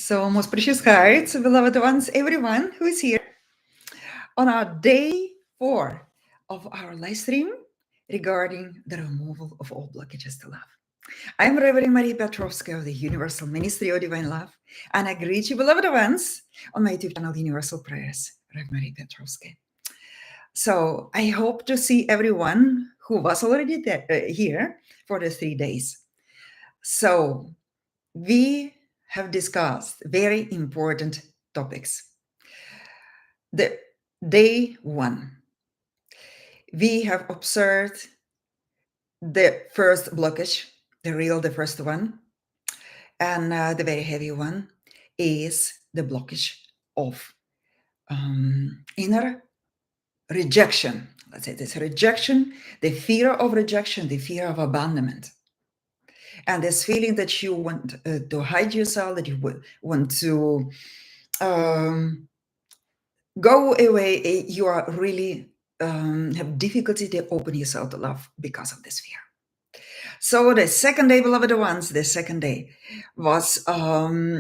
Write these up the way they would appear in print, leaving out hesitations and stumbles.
So, most precious hearts, beloved ones, everyone who is here on our day 4 of our live stream regarding the removal of all blockages to love. I'm Reverend Marie Piotrovskaja of the Universal Ministry of Divine Love, and I greet you, beloved ones, on my YouTube channel, Universal Prayers, Reverend Marie Piotrovskaja. So, I hope to see everyone who was already here for the 3 days. So, we have discussed very important topics. The day 1, we have observed the first blockage, the first one, and the very heavy one is the blockage of inner rejection. Let's say this rejection, the fear of rejection, the fear of abandonment. And this feeling that you want to hide yourself, that you want to go away, you are really have difficulty to open yourself to love because of this fear. So the second day, beloved ones, the second day was,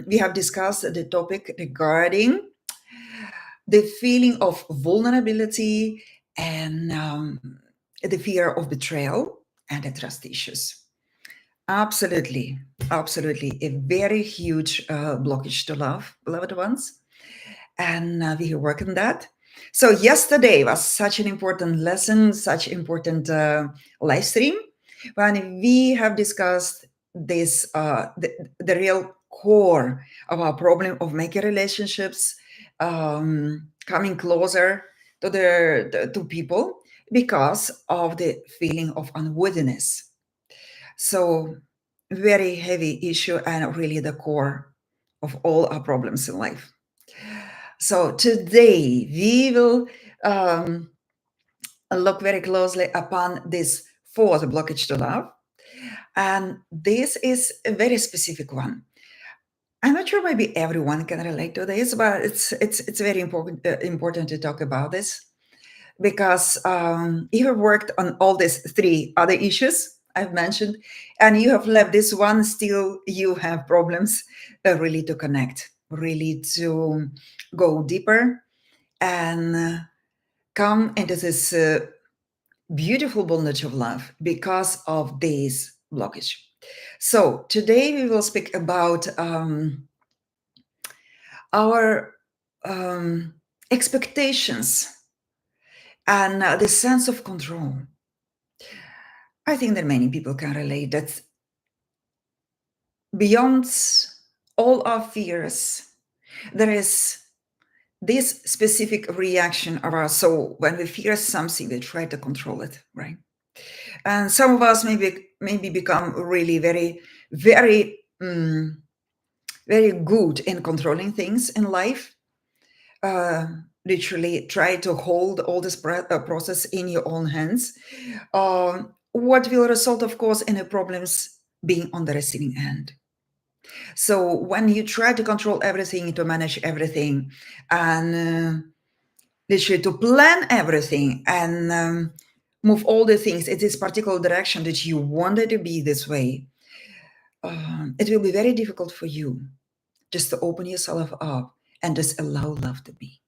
we have discussed the topic regarding the feeling of vulnerability and the fear of betrayal and the trust issues. Absolutely, a very huge blockage to love, beloved ones. And we work on that. So yesterday was such an important lesson, such important live stream, when we have discussed this, the real core of our problem of making relationships, coming closer to people because of the feeling of unworthiness. So very heavy issue and really the core of all our problems in life. So today we will look very closely upon this fourth blockage to love. And this is a very specific one. I'm not sure maybe everyone can relate to this, but it's very important to talk about this because you have worked on all these 3 other issues I've mentioned, and you have left this one, still you have problems really to connect, really to go deeper and come into this beautiful bondage of love because of this blockage. So today we will speak about our expectations and the sense of control. I think that many people can relate that beyond all our fears, there is this specific reaction of our soul. When we fear something, we try to control it, right? And some of us maybe become really very, very, very good in controlling things in life. Literally try to hold all this process in your own hands. What will result, of course, in the problems being on the receiving end. So when you try to control everything, to manage everything, and literally to plan everything and move all the things in this particular direction that you wanted to be this way, it will be very difficult for you just to open yourself up and just allow love to be.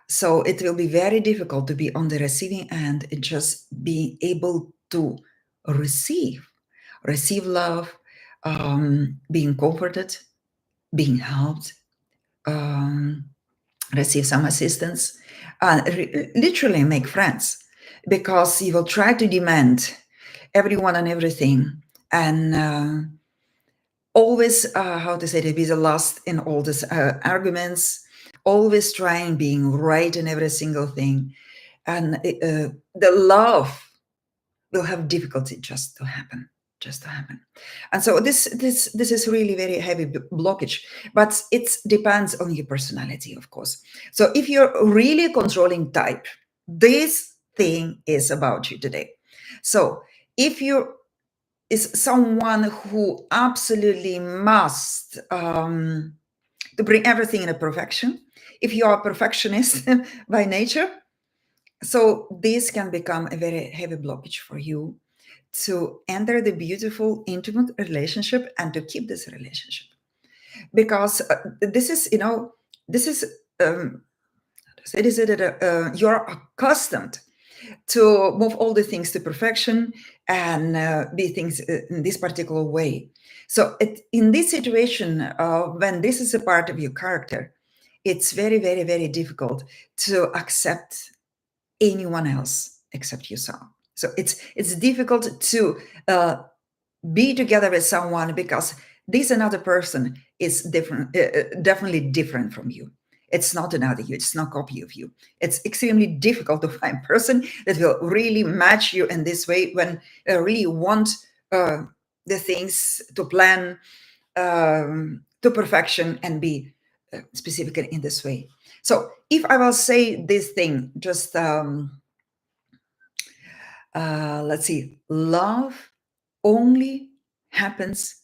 So it will be very difficult to be on the receiving end and just being able to receive love, being comforted, being helped, receive some assistance, literally make friends, because you will try to demand everyone and everything, and always, how to say, to be the last in all these arguments, always trying being right in every single thing, and the love will have difficulty just to happen. And so this is really very heavy blockage, but it depends on your personality, of course. So if you're really controlling type, this thing is about you today. So if you is someone who absolutely must to bring everything in a perfection, if you are a perfectionist by nature, so this can become a very heavy blockage for you to enter the beautiful, intimate relationship and to keep this relationship. because this is, this is, um, it is you're accustomed to move all the things to perfection and be things in this particular way. So in this situation, when this is a part of your character, it's very, very, very difficult to accept anyone else except yourself. So it's difficult to be together with someone because this another person is different, definitely different from you. It's not another you, it's not copy of you. It's extremely difficult to find a person that will really match you in this way when really want the things to plan to perfection and be specific in this way. So if I will say this thing, just let's see, love only happens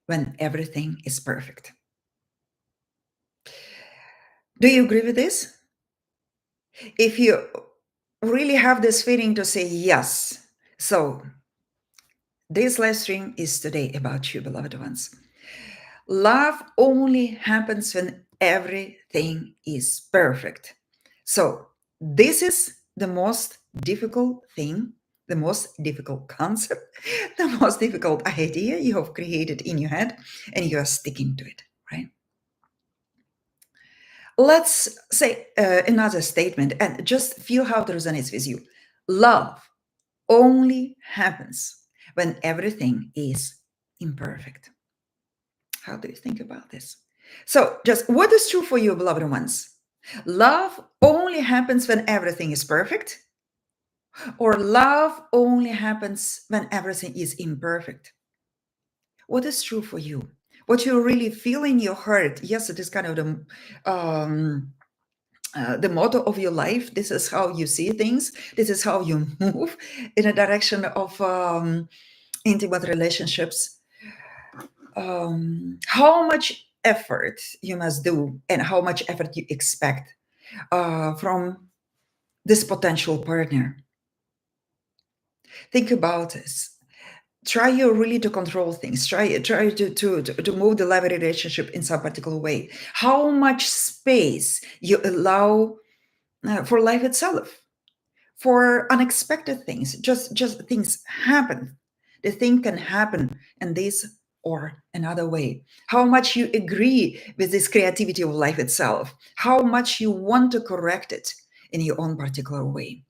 when everything is perfect. Do you agree with this? If you really have this feeling to say yes, so this live stream is today about you, beloved ones. Love only happens when everything is perfect. So this is the most difficult thing, the most difficult concept, the most difficult idea you have created in your head, and you are sticking to it, right? Let's say another statement and just feel how it resonates with you. Love only happens when everything is imperfect. How do you think about this? So, just what is true for you, beloved ones? Love only happens when everything is perfect, or love only happens when everything is imperfect? What is true for you? What you really feel in your heart? Yes, it is kind of the motto of your life. This is how you see things. This is how you move in a direction of intimate relationships. How much effort you must do and how much effort you expect from this potential partner. Think about this. Try you really to control things. Try to move the love relationship in some particular way. How much space you allow for life itself, for unexpected things. Just things happen. The thing can happen in this or another way. How much you agree with this creativity of life itself. How much you want to correct it in your own particular way.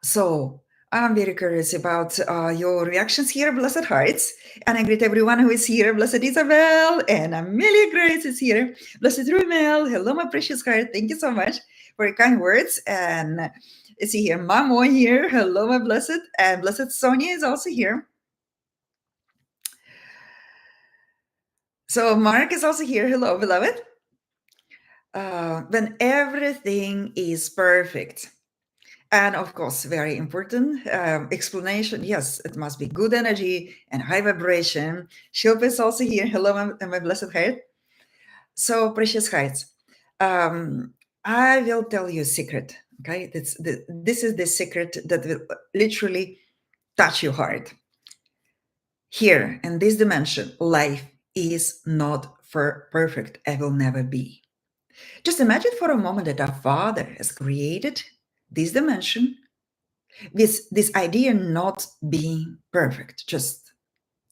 So I'm very curious about your reactions here, Blessed Hearts. And I greet everyone who is here. Blessed Isabel and Amelia Grace is here. Blessed Rumel. Hello, my precious heart. Thank you so much for your kind words. And I see here Mamo here. Hello, my blessed. And Blessed Sonia is also here. So Mark is also here. Hello, beloved. When everything is perfect. And of course, very important explanation. Yes, it must be good energy and high vibration. Shilpa is also here. Hello, my blessed heart. So, precious hearts, I will tell you a secret. Okay, this is the secret that will literally touch your heart. Here in this dimension, life is not perfect. It will never be. Just imagine for a moment that our Father has created this dimension with this idea not being perfect. Just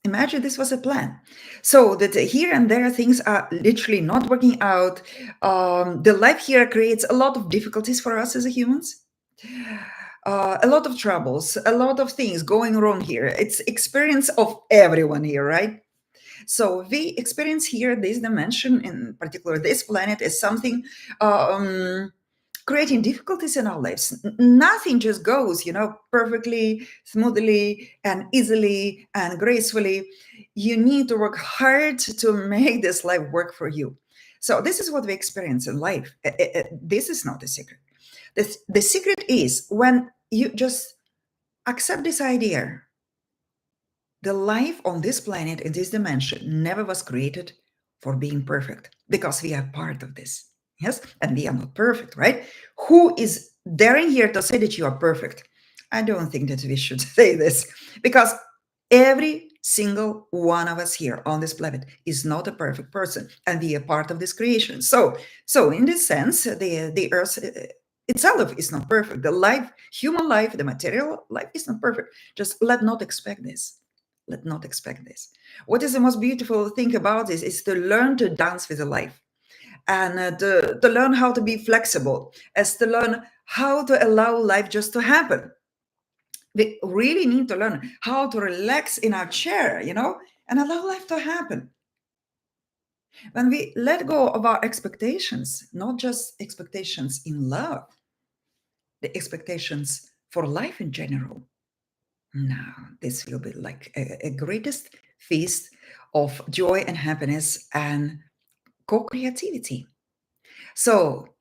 imagine this was a plan. So that here and there things are literally not working out. The life here creates a lot of difficulties for us as humans. A lot of troubles, a lot of things going wrong here. It's experience of everyone here, right? So we experience here this dimension, in particular this planet, as something creating difficulties in our lives. Nothing just goes, perfectly, smoothly, and easily and gracefully. You need to work hard to make this life work for you. So this is what we experience in life. This is not a secret. The secret is when you just accept this idea. The life on this planet in this dimension never was created for being perfect because we are part of this. Yes, and we are not perfect, right? Who is daring here to say that you are perfect? I don't think that we should say this because every single one of us here on this planet is not a perfect person, and we are part of this creation. So in this sense, the earth itself is not perfect. The life, human life, the material life is not perfect. Just let not expect this. Let not expect this. What is the most beautiful thing about this is to learn to dance with the life, and to learn how to be flexible, as to learn how to allow life just to happen. We really need to learn how to relax in our chair, and allow life to happen. When we let go of our expectations, not just expectations in love, the expectations for life in general, now this will be like a greatest feast of joy and happiness and co-creativity. So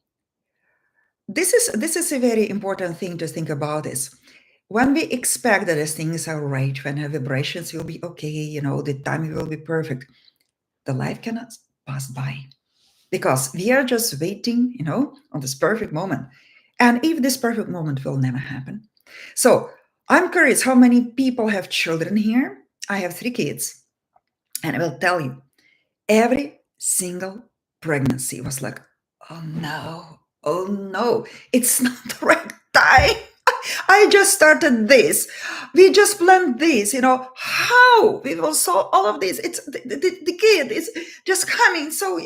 this is a very important thing to think about. Is when we expect that as things are right, when our vibrations will be okay, the timing will be perfect, the life cannot pass by, because we are just waiting, on this perfect moment. And if this perfect moment will never happen. So I'm curious how many people have children here. I have 3 kids, and I will tell you, every single pregnancy was like, oh no, it's not the right time. I just started this. We just planned this, how we will solve all of this. It's the kid is just coming. So,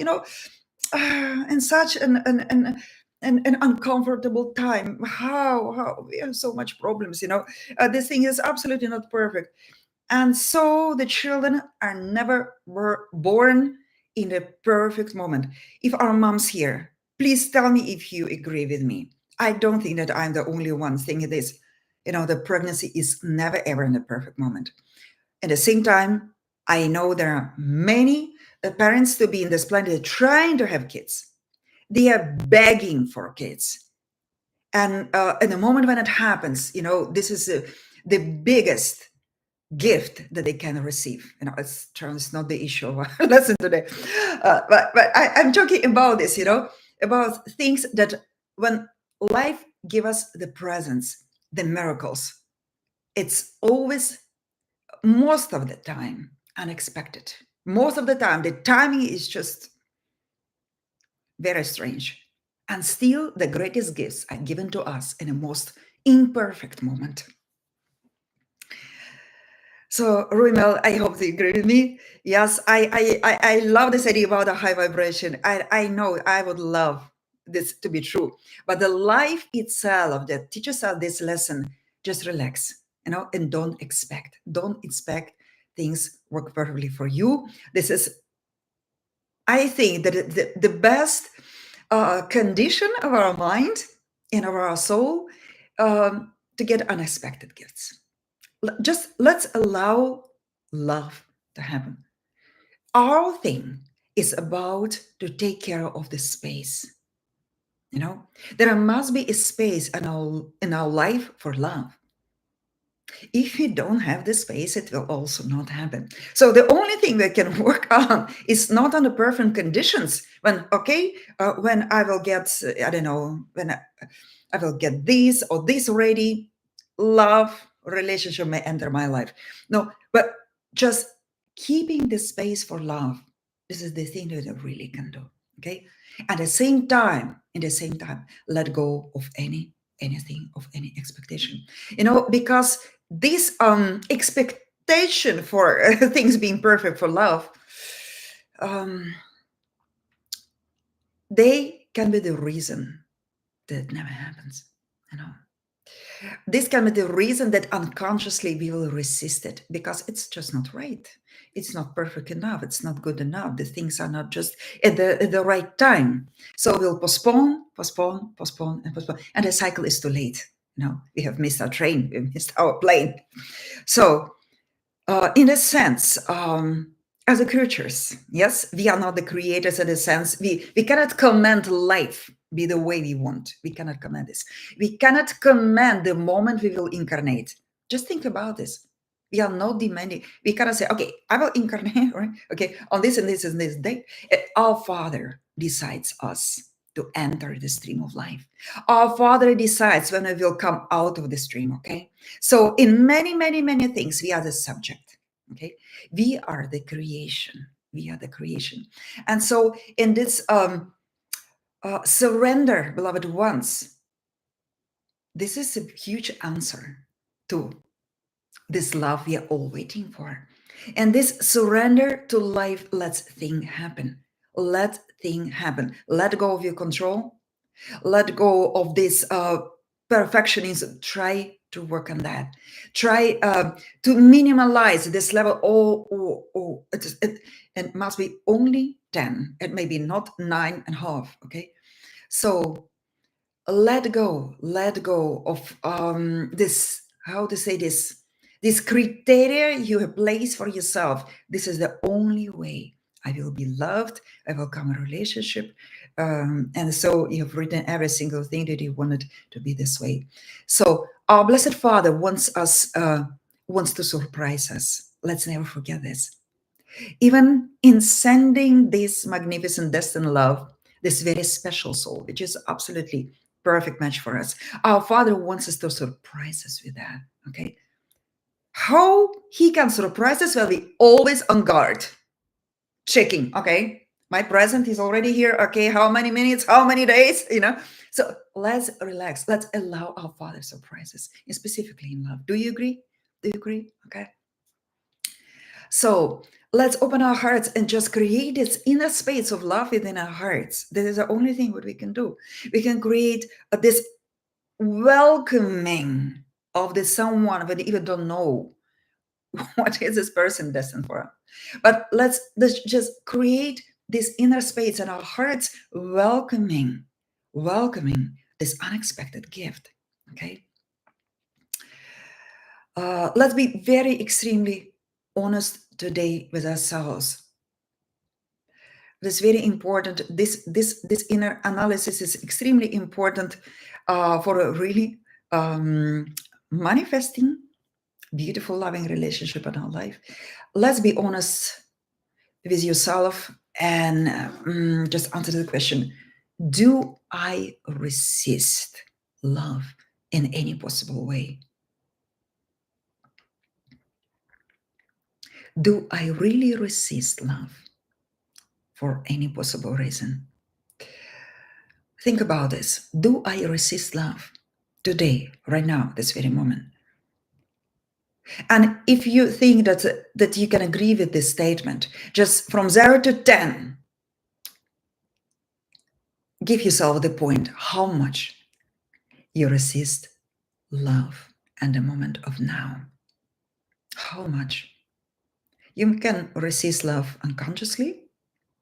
and such an uncomfortable time. How we have so much problems, this thing is absolutely not perfect. And so the children are never born in the perfect moment. If our moms here, please tell me if you agree with me. I don't think that I'm the only one thinking this. The pregnancy is never ever in the perfect moment. At the same time, I know there are many parents to be in this planet trying to have kids. They are begging for kids. And in the moment when it happens, this is the biggest gift that they can receive. It's not the issue of our lesson today. But I'm talking about this, about things that when life gives us the presents, the miracles, it's always, most of the time, unexpected. Most of the time, the timing is just very strange. And still, the greatest gifts are given to us in the most imperfect moment. So, Rumel, I hope you agree with me. Yes, I love this idea about a high vibration. I know I would love this to be true. But the life itself that teaches us this lesson, just relax, and don't expect. Don't expect things work perfectly for you. This is, I think, that the best condition of our mind and of our soul to get unexpected gifts. Just let's allow love to happen. Our thing is about to take care of the space. There must be a space in our life for love. If you don't have the space, it will also not happen. So the only thing we can work on is not on the perfect conditions. When I will get, I don't know, when I will get this or this ready, love, relationship may enter my life. No, but just keeping the space for love. This is the thing that I really can do. Okay. At the same time, let go of anything, of any expectation. Because this expectation for things being perfect for love, they can be the reason that it never happens. This can be the reason that unconsciously we will resist it, because it's just not right. It's not perfect enough. It's not good enough. The things are not just at the right time. So we'll postpone, and the cycle is too late. We have missed our train. We missed our plane. So in a sense, as a creatures, yes, we are not the creators in a sense. We cannot command life be the way we want. We cannot command this. We cannot command the moment we will incarnate. Just think about this. We are not demanding. We cannot say, okay, I will incarnate, right? Okay, on this and this and this day. Our Father decides us to enter the stream of life. Our Father decides when we will come out of the stream, okay? So in many, many, many things, we are the subject. Okay, we are the creation. We are the creation. And so in this surrender, beloved ones, this is a huge answer to this love we are all waiting for. And this surrender to life lets things happen. Let things happen. Let go of your control. Let go of this perfectionism. Try to work on that. Try to minimalize this level. It must be only 10. It may be not 9.5. Okay. So let go of this, how to say this criteria you have placed for yourself. This is the only way I will be loved, I will come a relationship. And so you've written every single thing that you wanted to be this way. So our Blessed Father wants to surprise us. Let's never forget this. Even in sending this magnificent destined love, this very special soul, which is absolutely perfect match for us, our Father wants us to surprise us with that. Okay, how he can surprise us? Well, we always on guard, checking. Okay, my present is already here. Okay, how many minutes? How many days? So let's relax. Let's allow our Father surprises, and specifically in love. Do you agree? Do you agree? Okay. So let's open our hearts and just create this inner space of love within our hearts. This is the only thing what we can do. We can create this welcoming of the someone we even don't know what is this person destined for. But let's just create this inner space in our hearts, welcoming this unexpected gift. Okay. Let's be very extremely honest today with ourselves. That's very important. This inner analysis is extremely important for a really manifesting beautiful, loving relationship in our life. Let's be honest with yourself and just answer the question: do I resist love in any possible way? Do I really resist love for any possible reason? Think about this. Do I resist love today, right now, this very moment? And if you think that you can agree with this statement, just from 0 to 10, give yourself the point how much you resist love and the moment of now. How much? You can resist love unconsciously.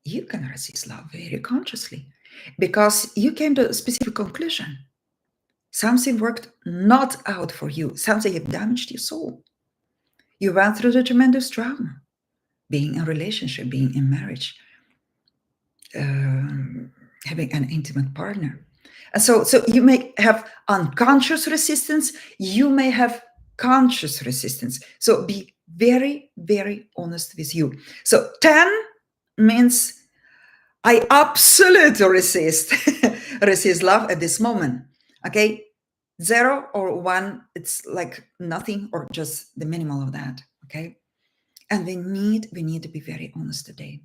You can resist love very consciously because you came to a specific conclusion. Something worked not out for you. Something have damaged your soul. You went through the tremendous trauma, being in a relationship, being in marriage, having an intimate partner. And so you may have unconscious resistance, you may have conscious resistance. So be very, very honest with you. So 10 means I absolutely resist love at this moment. Okay, 0 or 1, it's like nothing or just the minimal of that. Okay, and we need to be very honest today.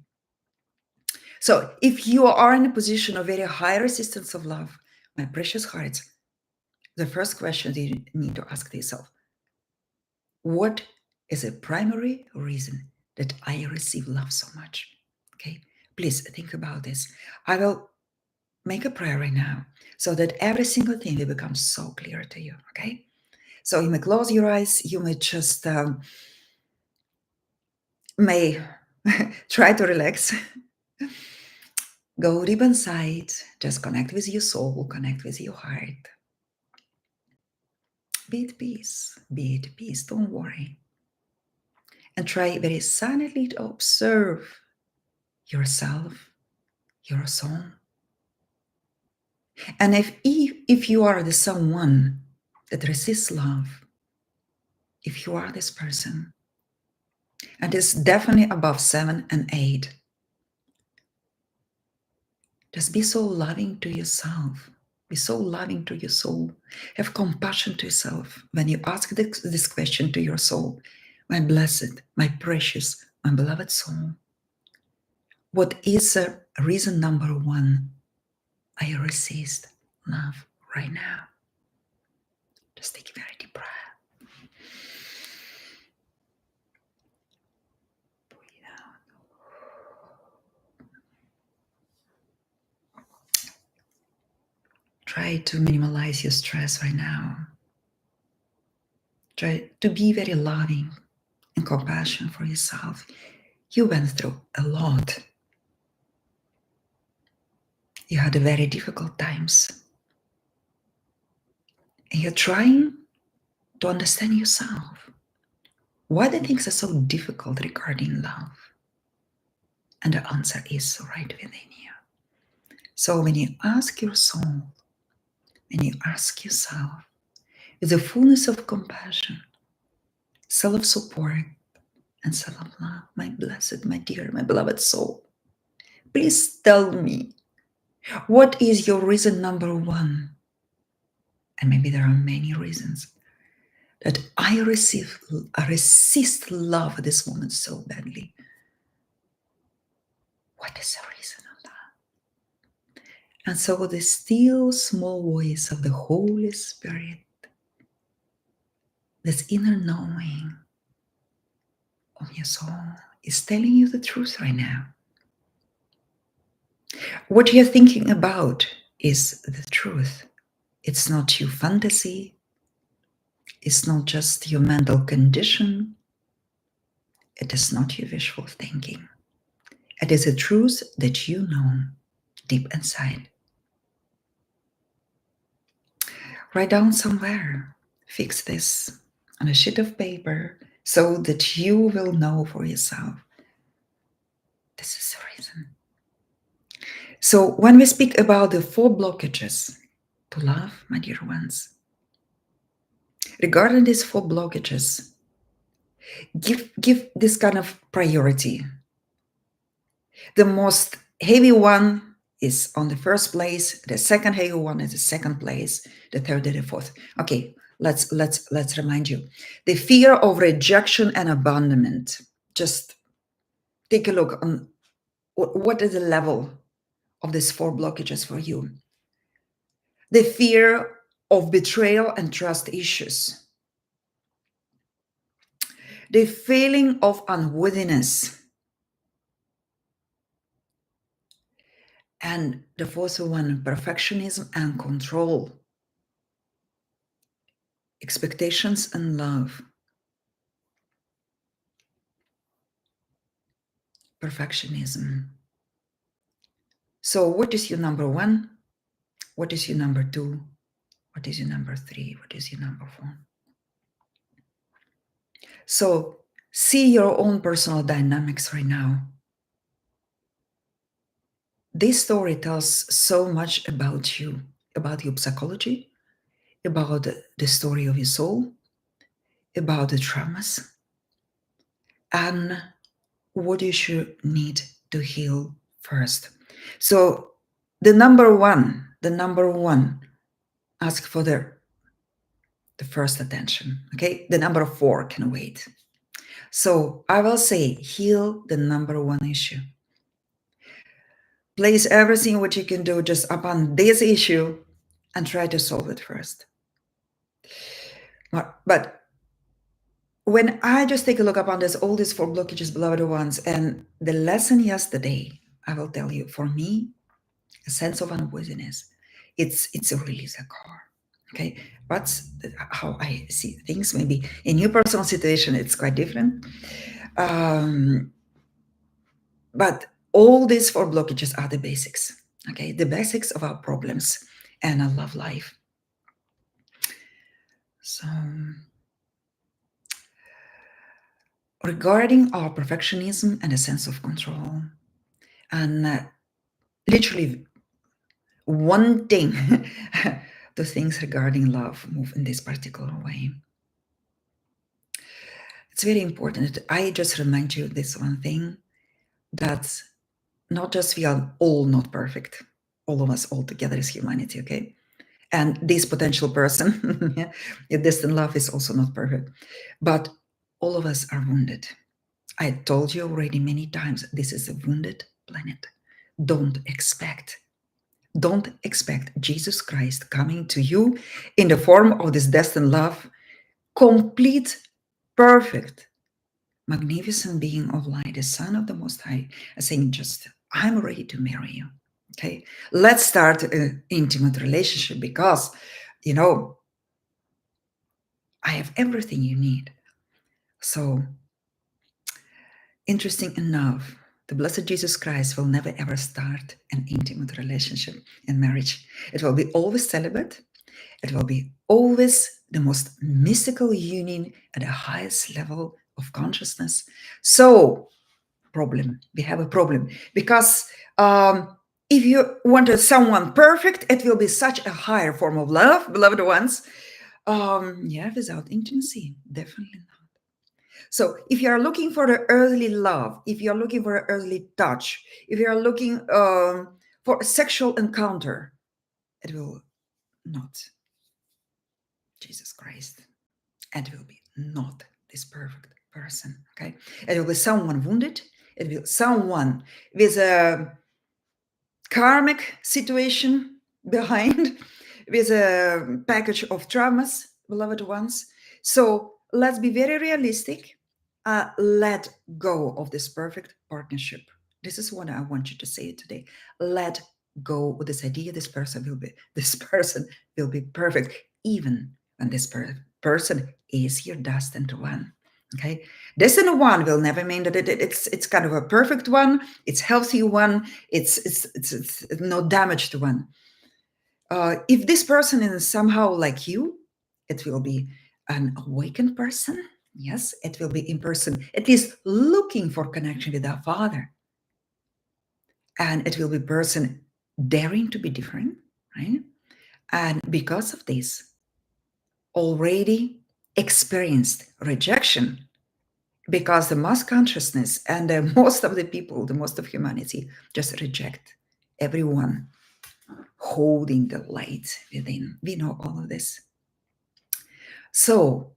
So if you are in a position of very high resistance of love, my precious hearts, the first question you need to ask yourself: what is a primary reason that I receive love so much? Okay, please think about this. I will make a prayer right now so that every single thing will become so clear to you. Okay, so you may close your eyes, you may just may try to relax. Go deep inside, just connect with your soul, connect with your heart. Be at peace, don't worry. And try very silently to observe yourself, your soul. And if you are the someone that resists love, if you are this person, and it's definitely above 7 and 8, just be so loving to yourself. Be so loving to your soul. Have compassion to yourself when you ask this question to your soul. my blessed, my precious, my beloved soul, what is reason number one I resist love right now? Just take a very deep breath. Breathe out. Try to minimize your stress right now. Try to be very loving and compassionate for yourself. You went through a lot. You had very difficult times. And you're trying to understand yourself. Why the things are so difficult regarding love? And the answer is right within you. So when you ask your soul, when you ask yourself, with the fullness of compassion, self-support, and self-love, my blessed, my dear, my beloved soul, please tell me, what is your reason number one? And maybe there are many reasons that I resist love at this moment so badly. What is the reason of that? And so the still small voice of the Holy Spirit, this inner knowing of your soul, is telling you the truth right now. What you're thinking about is the truth. It's not your fantasy. It's not just your mental condition. It is not your wishful thinking. It is a truth that you know deep inside. Write down somewhere. Fix this on a sheet of paper so that you will know for yourself. This is the reason. So when we speak about the 4 blockages to love, my dear ones, regarding these 4 blockages, give this kind of priority. The most heavy one is on the first place, the second heavy one is the second place, the third and the fourth. Okay, let's remind you. The fear of rejection and abandonment. Just take a look on what is the level of these 4 blockages for you. The fear of betrayal and trust issues. The feeling of unworthiness. And the fourth one, perfectionism and control. Expectations and love. Perfectionism. So what is your number 1? What is your number 2? What is your number 3? What is your number 4? So see your own personal dynamics right now. This story tells so much about you, about your psychology, about the story of your soul, about the traumas, and what you should need to heal first. So the number one, ask for the first attention, okay? The number 4 can wait. So I will say, heal the number 1 issue. Place everything what you can do just upon this issue and try to solve it first. But when I just take a look upon this, all these 4 blockages, beloved ones, and the lesson yesterday, I will tell you, for me, a sense of unworthiness, it's a release a car. Okay, that's how I see things. Maybe in your personal situation, it's quite different. But all these 4 blockages are the basics. Okay, the basics of our problems and our love life. So regarding our perfectionism and a sense of control, and literally wanting the things regarding love move in this particular way. It's very important. I just remind you this one thing, that not just we are all not perfect, all of us all together is humanity, okay? And this potential person, your destined love, is also not perfect. But All of us are wounded. I told you already many times, this is a wounded planet. Don't expect Jesus Christ coming to you in the form of this destined love, complete, perfect, magnificent being of light, the Son of the Most High, saying, just, I'm ready to marry you. Okay, let's start an intimate relationship because, I have everything you need. So, interesting enough, the Blessed Jesus Christ will never ever start an intimate relationship in marriage. It will be always celibate. It will be always the most mystical union at the highest level of consciousness. So, we have a problem because if you wanted someone perfect, it will be such a higher form of love, beloved ones. Without intimacy, definitely not. So if you are looking for the earthly love, if you are looking for an earthly touch, if you are looking for a sexual encounter, it will not Jesus Christ. It will be not this perfect person. Okay, it will be someone wounded. It will be someone with a karmic situation behind, with a package of traumas, beloved ones. So let's be very realistic. Let go of this perfect partnership. This is what I want you to say today. Let go with this idea this person will be perfect, even when this person is your destined one. Okay, destined one will never mean that it's kind of a perfect one. It's healthy one. It's no damaged one. If this person is somehow like you, it will be an awakened person. Yes, it will be in person, at least looking for connection with our Father. And it will be person daring to be different, right? And because of this, already experienced rejection, because the mass consciousness and most of the people, the most of humanity, just reject everyone holding the light within. We know all of this. So,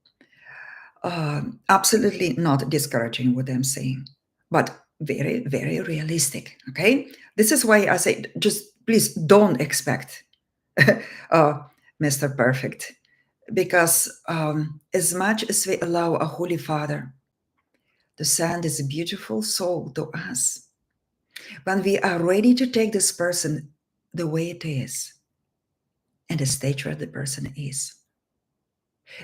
absolutely not discouraging what I'm saying, but very, very realistic. Okay, this is why I say, just please don't expect Mr. Perfect, because as much as we allow a Holy Father to send this beautiful soul to us, when we are ready to take this person the way it is, and the stage where the person is,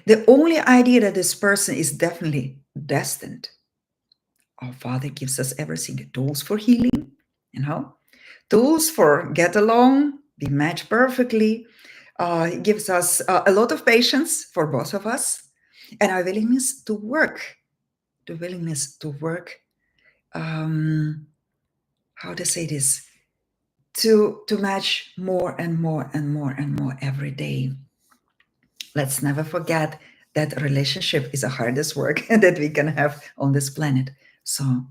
the only idea that this person is definitely destined, our Father gives us everything, the tools for healing, tools for get along, be matched perfectly. He gives us a lot of patience for both of us, and our willingness to work, how to say this, to match more and more and more and more every day. Let's never forget that relationship is the hardest work that we can have on this planet. So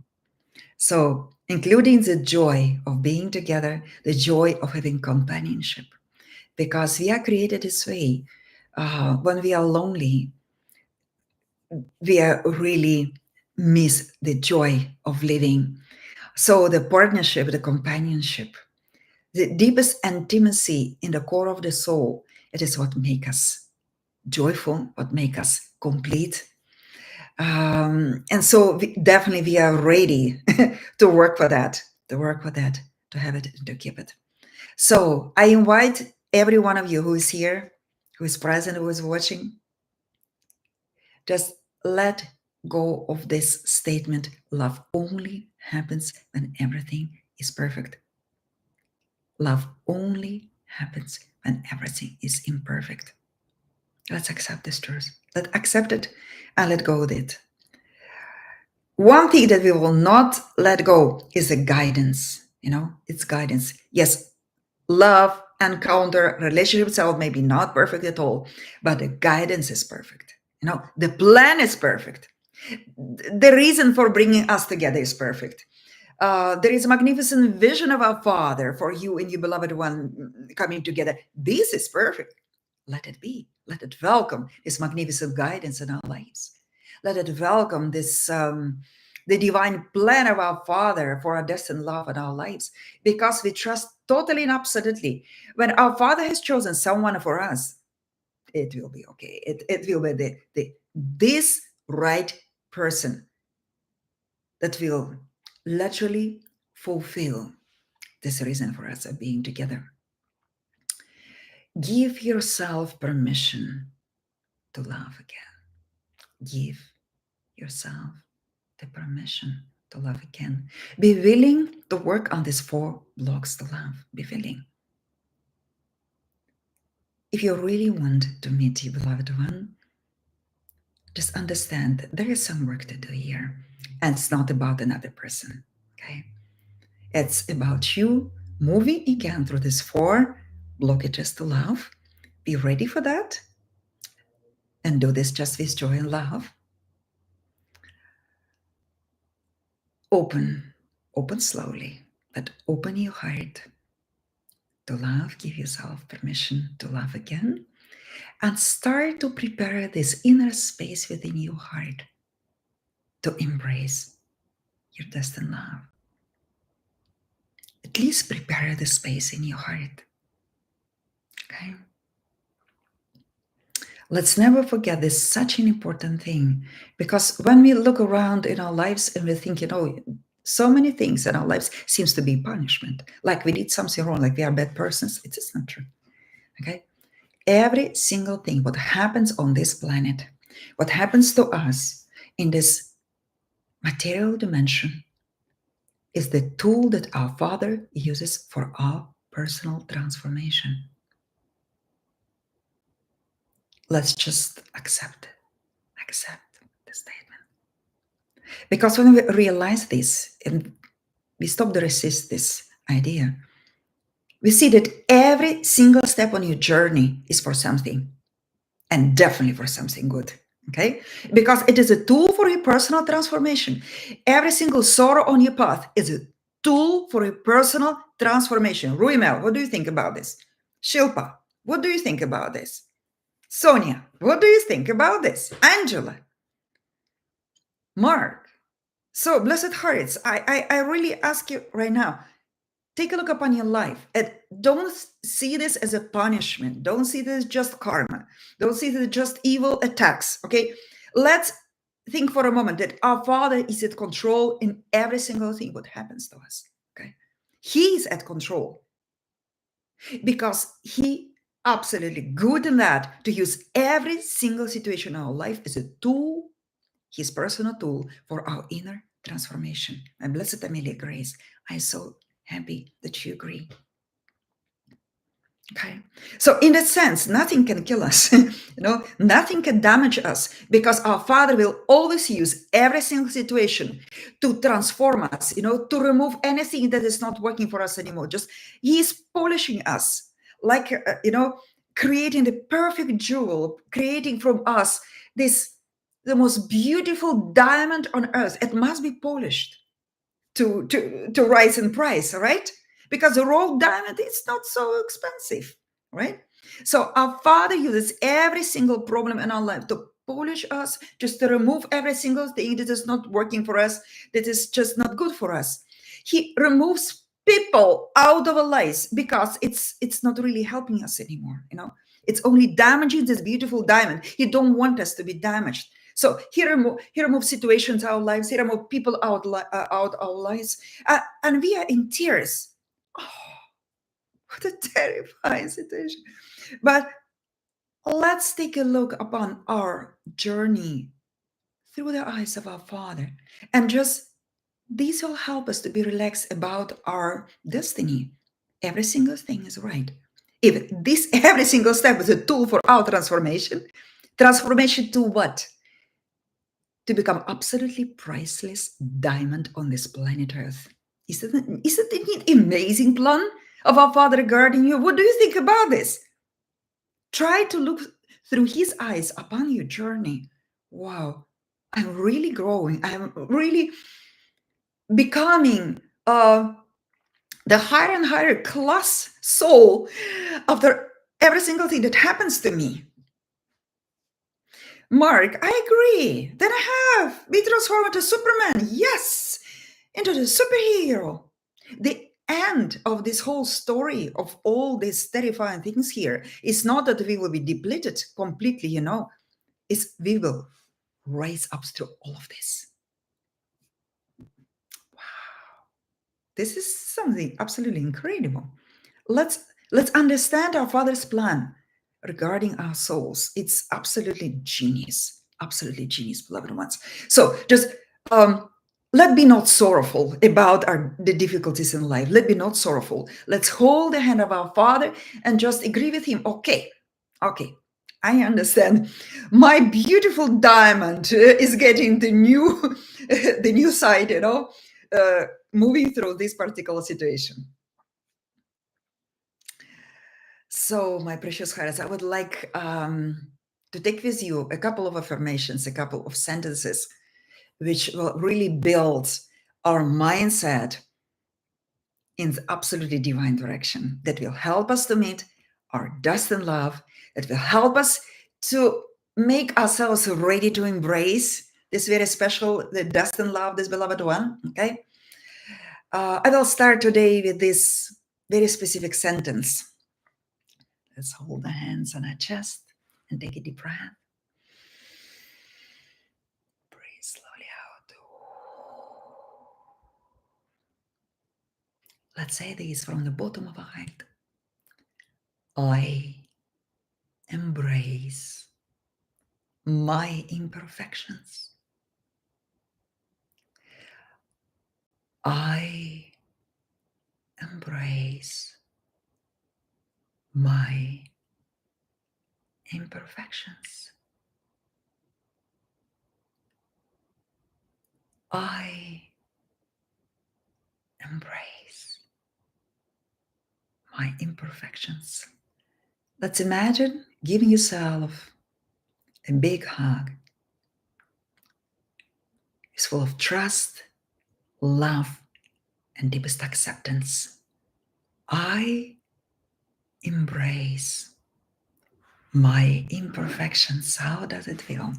including the joy of being together, the joy of having companionship, because we are created this way. When we are lonely, we are really miss the joy of living. So the partnership, the companionship, the deepest intimacy in the core of the soul, it is what makes us joyful, what makes us complete. And so we are ready to work for that, to have it, to keep it. So I invite every one of you who is here, who is present, who is watching, just let go of this statement. Love only happens when everything is perfect. Love only happens when everything is imperfect. Let's accept this truth. Let's accept it and let go of it. One thing that we will not let go is the guidance. It's guidance. Yes, love, encounter, relationship itself may be not perfect at all, but the guidance is perfect. The plan is perfect. The reason for bringing us together is perfect. There is a magnificent vision of our Father for you and your beloved one coming together. This is perfect. Let it be. Let it welcome this magnificent guidance in our lives. Let it welcome this the divine plan of our Father for our destined love and our lives, because we trust totally and absolutely when our Father has chosen someone for us, it will be okay. It will be this right person that will literally fulfill this reason for us of being together. Give yourself permission to love again. Give yourself the permission to love again. Be willing to work on these 4 blocks to love. Be willing. If you really want to meet your beloved one, just understand that there is some work to do here. And it's not about another person. Okay? It's about you moving again through these 4 blockages to love. Be ready for that. And do this just with joy and love. Open slowly, but open your heart to love. Give yourself permission to love again. And start to prepare this inner space within your heart to embrace your destined love. At least prepare the space in your heart. Okay? Let's never forget this, such an important thing, because when we look around in our lives and we think, so many things in our lives seems to be punishment, like we did something wrong, like we are bad persons. It is not true. Okay? Every single thing, what happens on this planet, what happens to us in this material dimension, is the tool that our Father uses for our personal transformation. Let's just accept the statement. Because when we realize this and we stop to resist this idea, we see that every single step on your journey is for something, and definitely for something good. Okay? Because it is a tool for your personal transformation. Every single sorrow on your path is a tool for your personal transformation. Ruimel, what do you think about this? Shilpa, what do you think about this? Sonia, what do you think about this? Angela, Mark. So, blessed hearts, I really ask you right now, take a look upon your life and don't see this as a punishment. Don't see this as just karma. Don't see this as just evil attacks. Okay, let's think for a moment that our Father is at control in every single thing what happens to us. Okay, He's at control because He absolutely good in that to use every single situation in our life as a tool, His personal tool for our inner transformation. My blessed Amelia Grace, I'm so happy that you agree. Okay, so in that sense, nothing can kill us. Nothing can damage us, because our Father will always use every single situation to transform us. To remove anything that is not working for us anymore. Just He is polishing us, like creating the perfect jewel, creating from us the most beautiful diamond on earth. It must be polished to rise in price, right? Because the raw diamond is not so expensive, right? So our Father uses every single problem in our life to polish us, just to remove every single thing that is not working for us, that is just not good for us. He removes people out of our lives because it's not really helping us anymore. It's only damaging this beautiful diamond. He don't want us to be damaged. So he removes situations out of our lives. He removes people out our lives, and we are in tears. Oh, what a terrifying situation! But let's take a look upon our journey through the eyes of our Father, and just these will help us to be relaxed about our destiny. Every single thing is right. If every single step is a tool for our transformation to what? To become absolutely priceless diamond on this planet Earth. Isn't it an amazing plan of our Father regarding you? What do you think about this? Try to look through His eyes upon your journey. Wow, I'm really growing. I'm really becoming the higher and higher class soul after every single thing that happens to me. Mark, I agree. Then I have be transformed into Superman. Yes, into the superhero. The end of this whole story of all these terrifying things here is not that we will be depleted completely, is we will rise up through all of this. This is something absolutely incredible. Let's understand our Father's plan regarding our souls. It's absolutely genius, beloved ones. So just let be not sorrowful about the difficulties in life. Let be not sorrowful. Let's hold the hand of our Father and just agree with Him. Okay, I understand. My beautiful diamond is getting the new, the new side. Moving through this particular situation. So, my precious hearts, I would like to take with you a couple of affirmations, a couple of sentences, which will really build our mindset in the absolutely divine direction, that will help us to meet our destined love, that will help us to make ourselves ready to embrace this very special, the destined love, this beloved one. Okay. I will start today with this very specific sentence. Let's hold the hands on our chest and take a deep breath. Breathe slowly out. Let's say this from the bottom of our heart. I embrace my imperfections. I embrace my imperfections. I embrace my imperfections. Let's imagine giving yourself a big hug. It's full of trust, love, and deepest acceptance. I embrace my imperfections. How does it feel?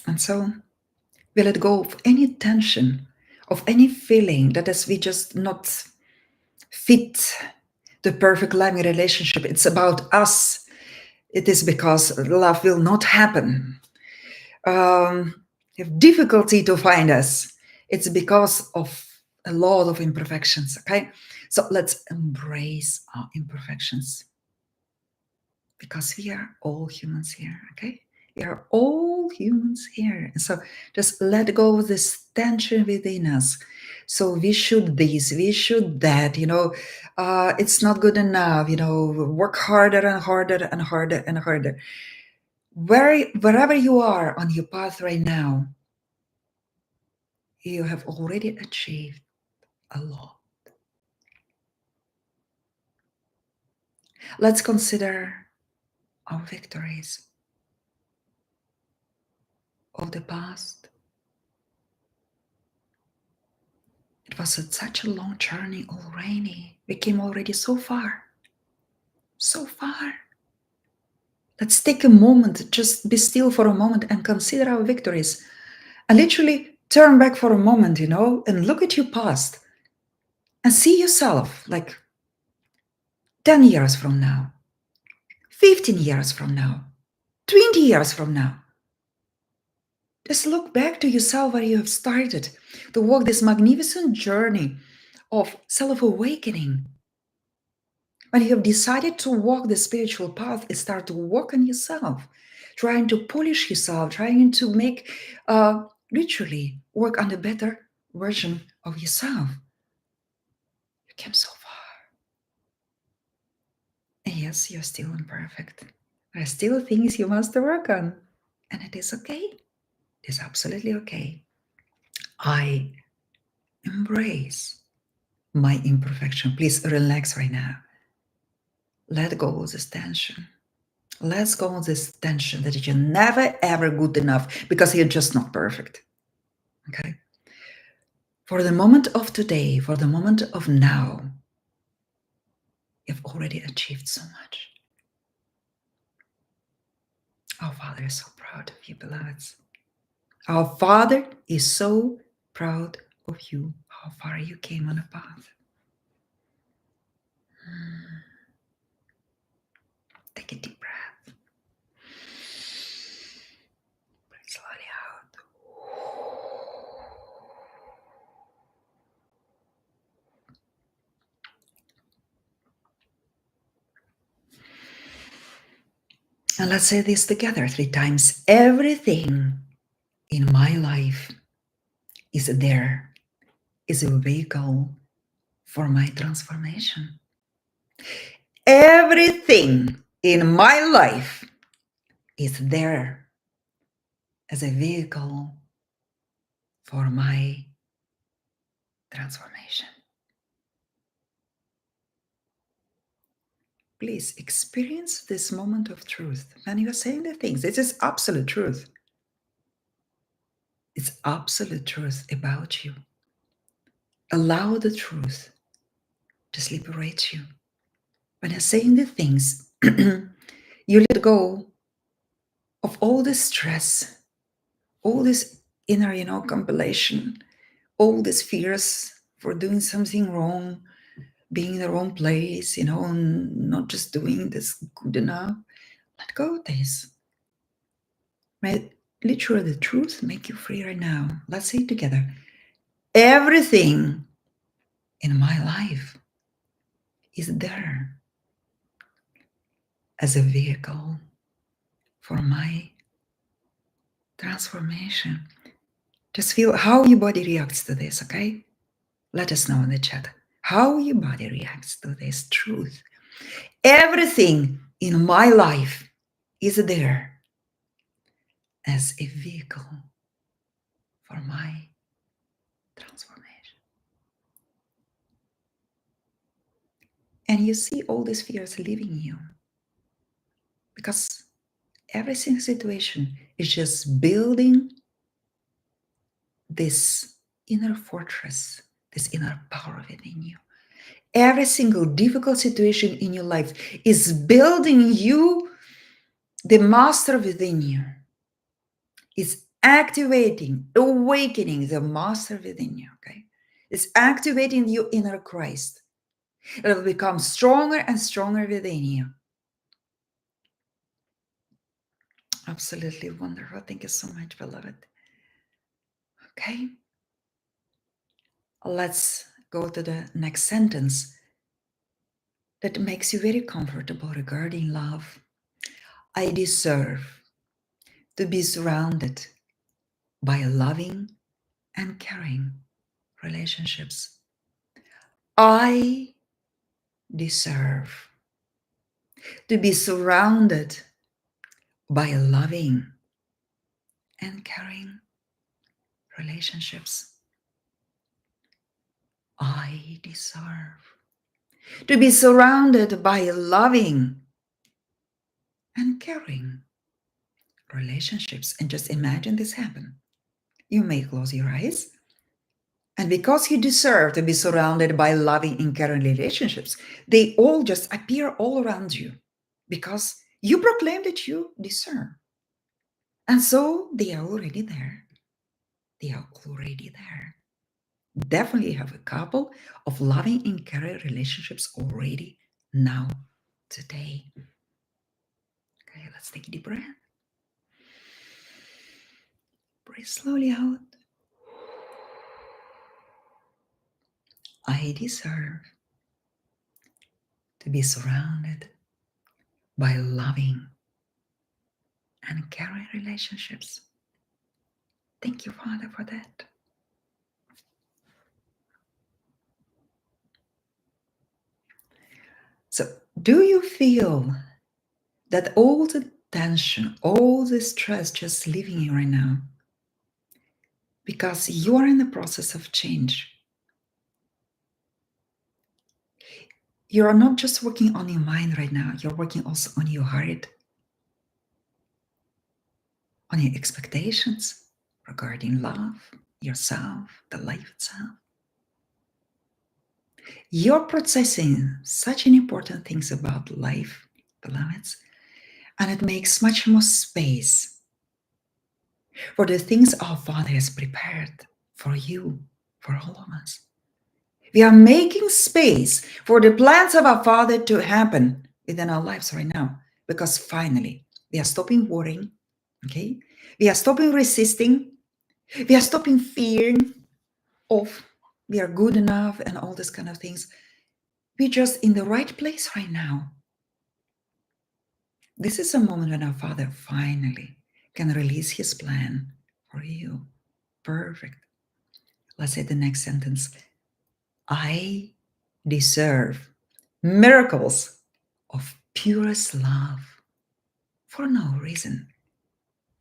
And so we let go of any tension, of any feeling that as we just not fit the perfect loving relationship. It's about us. It is because love will not happen. Have difficulty to find us. It's because of a lot of imperfections. Okay, so let's embrace our imperfections, because we are all humans here. Okay, we are all humans here. And so just let go of this tension within us. So we should this, we should that, it's not good enough, work harder and harder and harder and harder. Wherever you are on your path right now, you have already achieved a lot. Let's consider our victories of the past. It was such a long journey already. We came already so far. So far. Let's take a moment, just be still for a moment and consider our victories. And literally turn back for a moment, and look at your past. And see yourself like 10 years from now, 15 years from now, 20 years from now. Just look back to yourself where you have started to walk this magnificent journey of self-awakening. When you have decided to walk the spiritual path, and start to work on yourself, trying to polish yourself, trying to make, literally work on a better version of yourself. You came so far. And yes, you're still imperfect. There are still things you must work on. And it is okay. It is absolutely okay. I embrace my imperfection. Please relax right now. Let go of this tension. Let's go of this tension that you're never ever good enough because you're just not perfect. Okay? For the moment of today, for the moment of now, you've already achieved so much. Our Father is so proud of you, beloveds. Our Father is so proud of you, how far you came on a path. Take a deep breath. Breathe slowly out. And let's say this together 3 times. Everything in my life is there, is a vehicle for my transformation. Everything in my life is there as a vehicle for my transformation. Please experience this moment of truth when you are saying the things. This is absolute truth. It's absolute truth about you. Allow the truth to liberate you. When you're saying the things, you let go of all the stress, all this inner, compilation, all these fears for doing something wrong, being in the wrong place, and not just doing this good enough. Let go of this. May literally the truth make you free right now. Let's say it together. Everything in my life is there as a vehicle for my transformation. Just feel how your body reacts to this, okay? Let us know in the chat how your body reacts to this truth. Everything in my life is there as a vehicle for my transformation. And you see all these fears leaving you because every single situation is just building this inner fortress, this inner power within you. Every single difficult situation in your life is building you, the master within you. It's activating, awakening the master within you, okay? It's activating your inner Christ. It will become stronger and stronger within you. Absolutely wonderful. Thank you so much, beloved. Okay. Let's go to the next sentence that makes you very comfortable regarding love. I deserve to be surrounded by loving and caring relationships. I deserve to be surrounded by loving and caring relationships. I deserve to be surrounded by loving and caring relationships. And just imagine this happen. You may close your eyes. And because you deserve to be surrounded by loving and caring relationships, they all just appear all around you because you proclaim that you deserve. And so they are already there. They are already there. Definitely have a couple of loving and caring relationships already now, today. Okay, let's take a deep breath. Breathe slowly out. I deserve to be surrounded by loving and caring relationships. Thank you, Father, for that. So, do you feel that all the tension, all the stress just leaving you right now? Because you are in the process of change. You are not just working on your mind right now, you're working also on your heart, on your expectations regarding love, yourself, the life itself. You're processing such an important things about life, beloveds, and it makes much more space for the things our Father has prepared for you, for all of us. We are making space for the plans of our Father to happen within our lives right now, because finally we are stopping worrying, okay? We are stopping resisting. We are stopping fearing of we are good enough and all this kind of things. We're just in the right place right now. This is a moment when our Father finally can release his plan for you. Perfect. Let's say the next sentence. I deserve miracles of purest love for no reason,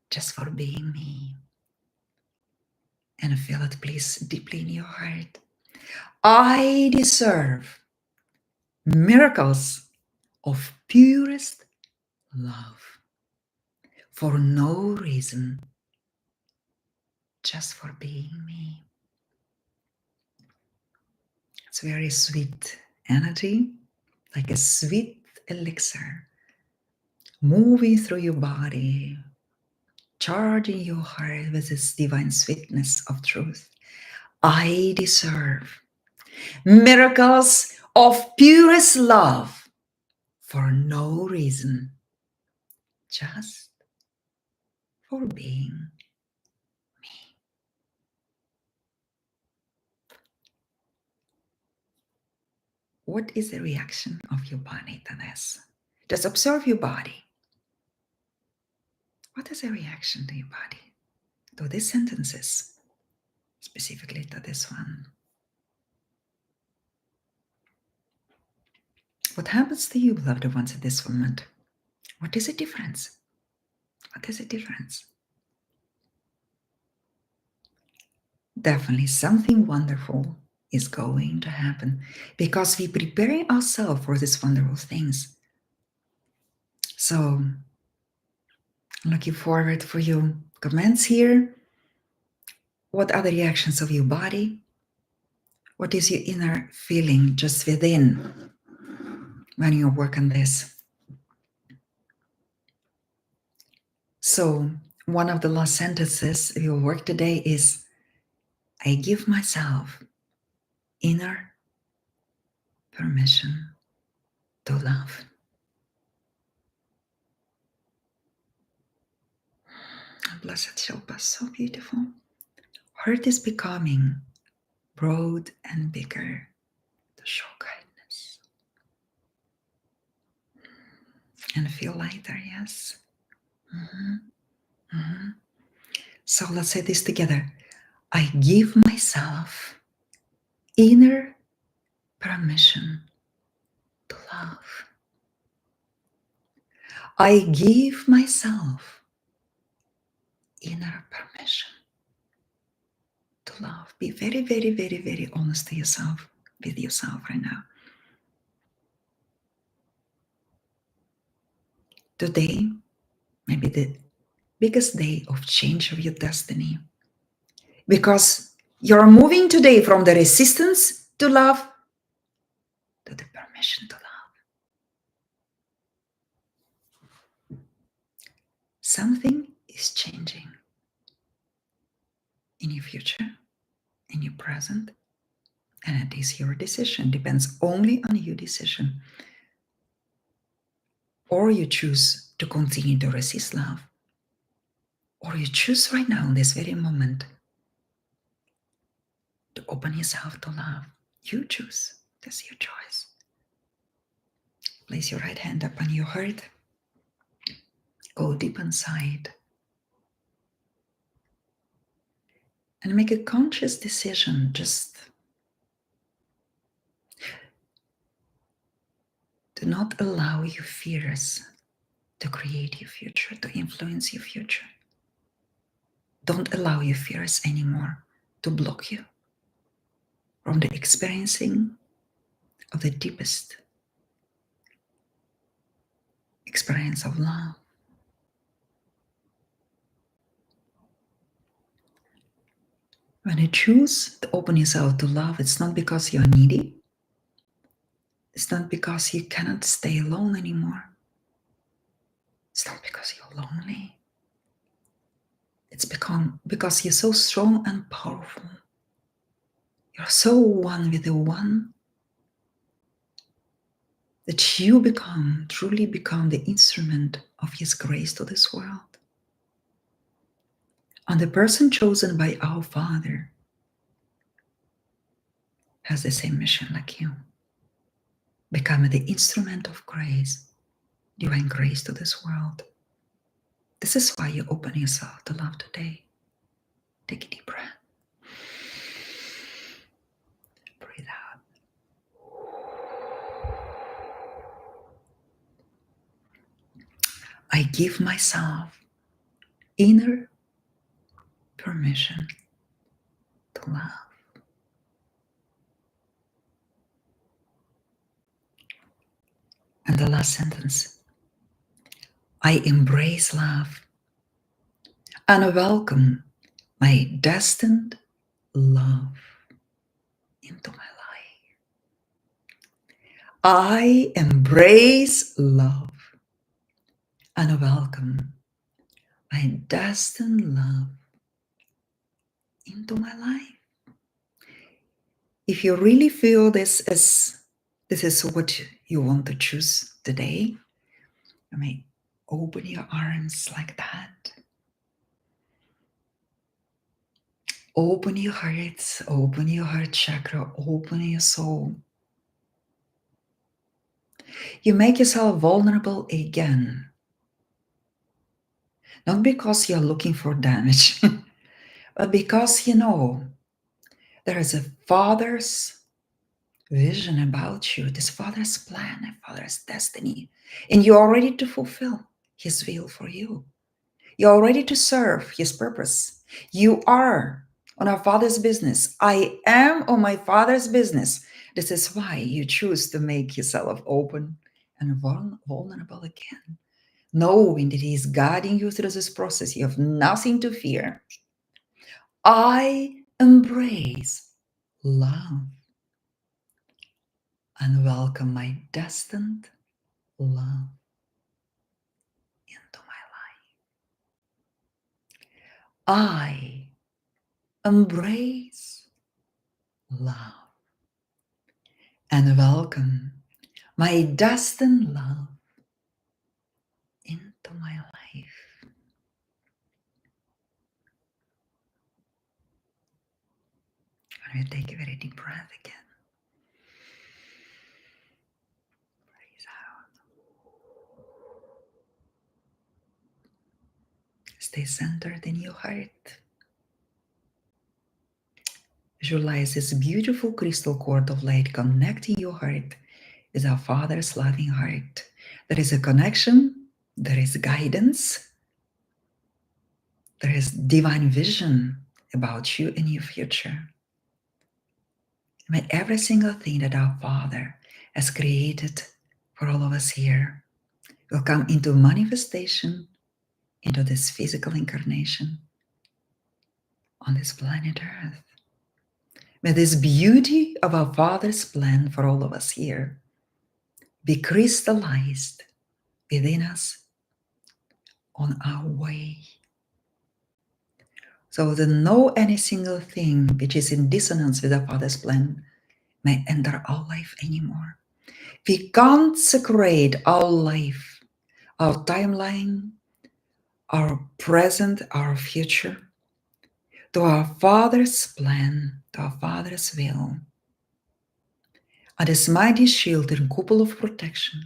just for being me. And feel it, please, deeply in your heart. I deserve miracles of purest love for no reason, just for being me. It's very sweet energy, like a sweet elixir, moving through your body, charging your heart with this divine sweetness of truth. I deserve miracles of purest love for no reason, just for being me. What is the reaction of your body to this? Just observe your body. What is the reaction to your body to these sentences, specifically to this one? What happens to you, beloved ones, at this moment? What is the difference? What is the difference? Definitely something wonderful is going to happen because we're preparing ourselves for these wonderful things. So I'm looking forward for your comments here. What are the reactions of your body? What is your inner feeling just within when you work on this? So one of the last sentences we will work today is, I give myself inner permission to love. Blessed Shilpa, so beautiful. Heart is becoming broad and bigger to show kindness. And feel lighter, yes. So let's say this together. I give myself inner permission to love. I give myself inner permission to love. Be very, very, very, very honest to yourself, with yourself right now. Today, maybe the biggest day of change of your destiny. Because you're moving today from the resistance to love to the permission to love. Something is changing in your future, in your present, and it is your decision. Depends only on your decision. Or you choose to continue to resist love, or you choose right now in this very moment to open yourself to love. You choose. That's your choice. Place your right hand up on your heart. Go deep inside and make a conscious decision. Just do not allow your fears to create your future, to influence your future. Don't allow your fears anymore to block you from the experiencing of the deepest experience of love. When you choose to open yourself to love, it's not because you're needy. It's not because you cannot stay alone anymore. It's not because you're lonely. It's because you're so strong and powerful. You're so one with the one that you truly become the instrument of His grace to this world. And the person chosen by our Father has the same mission like you. Become the instrument of grace, divine grace to this world. This is why you open yourself to love today. Take a deep breath. Breathe out. I give myself inner permission to love. And the last sentence, I embrace love and welcome my destined love into my life. I embrace love and welcome my destined love into my life. If you really feel this is what you want to choose today, you may open your arms like that. Open your heart, open your heart chakra, open your soul. You make yourself vulnerable again. Not because you're looking for damage, but because you know there is a Father's vision about you, this Father's plan, a Father's destiny, and you are ready to fulfill His will for you. You are ready to serve His purpose. You are on our Father's business. I am on my Father's business. This is why you choose to make yourself open and vulnerable again, knowing that He is guiding you through this process. You have nothing to fear. I embrace love and welcome my destined love into my life. I embrace love and welcome my destined love into my life. And we take a very deep breath again. Breathe out. Stay centered in your heart. Visualize this beautiful crystal cord of light connecting your heart with our Father's loving heart. There is a connection, there is guidance, there is divine vision about you and your future. May every single thing that our Father has created for all of us here will come into manifestation into this physical incarnation on this planet Earth. May this beauty of our Father's plan for all of us here be crystallized within us on our way. So that no any single thing which is in dissonance with our Father's plan may enter our life anymore. We consecrate our life, our timeline, our present, our future, to our Father's plan, to our Father's will. And this mighty shield and couple of protection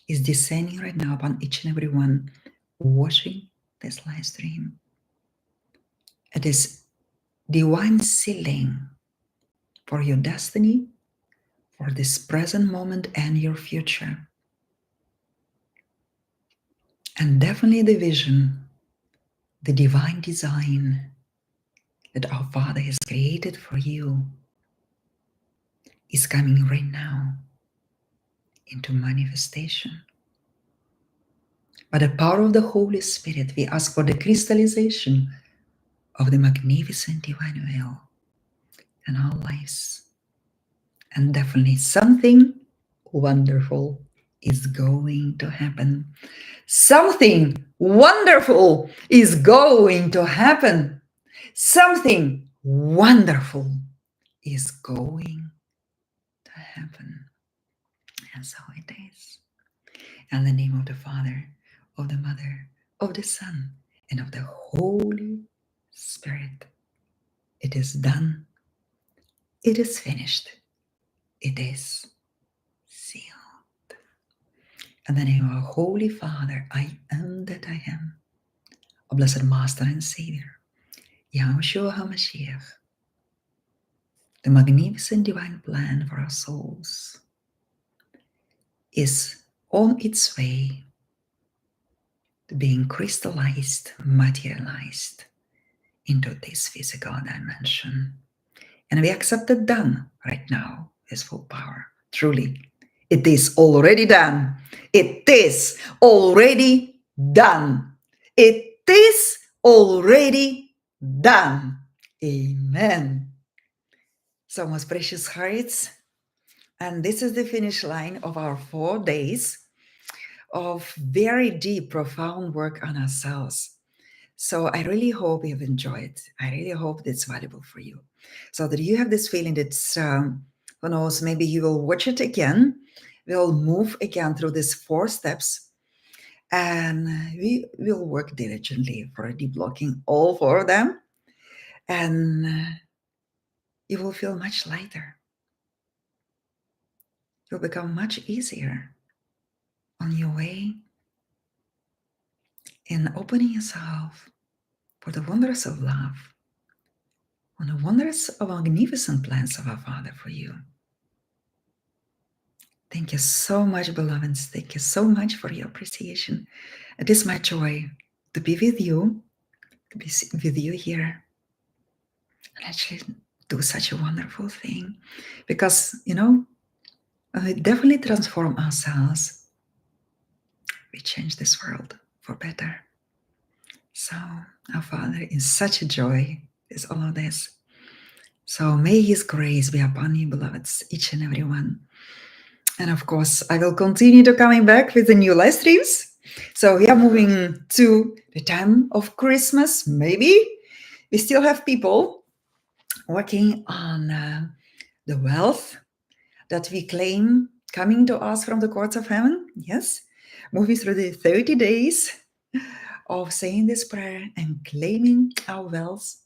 is descending right now upon each and every one watching this live stream. It is divine sealing for your destiny, for this present moment and your future. And definitely the vision, the divine design that our Father has created for you is coming right now into manifestation. By the power of the Holy Spirit, we ask for the crystallization of the magnificent divine will in our lives. And definitely something wonderful is going to happen. Something wonderful is going to happen. Something wonderful is going to happen. And so it is. In the name of the Father, of the Mother, of the Son, and of the Holy Spirit. It is done. It is finished. It is sealed. In the name of our Holy Father, I am that I am. Our blessed Master and Savior, Yahushua HaMashiach, the magnificent divine plan for our souls is on its way to being crystallized, materialized into this physical dimension. And we accept it done right now, His full power. Truly, it is already done. It is already done. It is already done. Amen. So, most precious hearts, and this is the finish line of our 4 days of very deep, profound work on ourselves. So I really hope you've enjoyed. I really hope it's valuable for you. So that you have this feeling that, who knows, maybe you will watch it again. We'll move again through these 4 steps. And we will work diligently for deblocking all 4 of them. And you will feel much lighter. You'll become much easier on your way in opening yourself for the wonders of love, on the wondrous of magnificent plans of our Father for you. Thank you so much, beloveds. Thank you so much for your appreciation. It is my joy to be with you, to be with you here, and actually do such a wonderful thing. Because, we definitely transform ourselves. We change this world for better. So, our Father is such a joy with all of this. So, may His grace be upon you, beloveds, each and every one. And of course, I will continue to coming back with the new live streams. So we are moving to the time of Christmas. Maybe we still have people working on the wealth that we claim coming to us from the courts of heaven. Yes, moving through the 30 days of saying this prayer and claiming our wealth.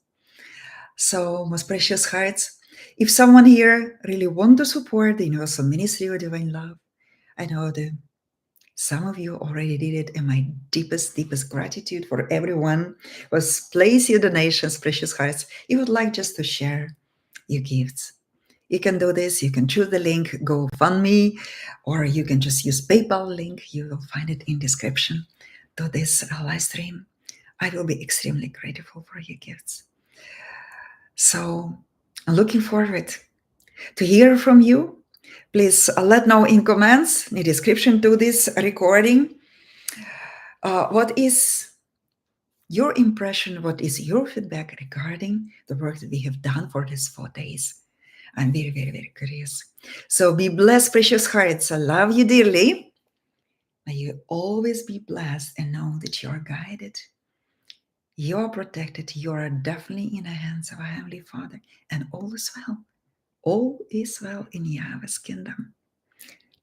So, most precious hearts, if someone here really want to support the universal ministry of divine love, I know that some of you already did it, and my deepest, deepest gratitude for everyone was place your donations, precious hearts. You would like just to share your gifts. You can do this. You can choose the link, GoFundMe, or you can just use PayPal link. You will find it in description to this live stream. I will be extremely grateful for your gifts. So I'm looking forward to hear from you. Please let know in comments, in the description to this recording, what is your impression, what is your feedback regarding the work that we have done for these 4 days. I'm very, very, very curious. So be blessed, precious hearts. I love you dearly. May you always be blessed and know that you are guided. You are protected. You are definitely in the hands of our Heavenly Father. And all is well. All is well in Yahweh's kingdom.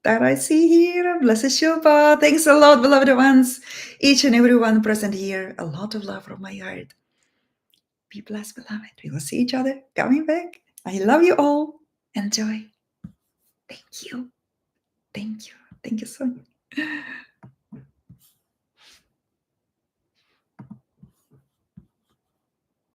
That I see here. Blessed Shilpa. Thanks a lot, beloved ones. Each and every one present here. A lot of love from my heart. Be blessed, beloved. We will see each other coming back. I love you all. Enjoy. Thank you. Thank you. Thank you so much.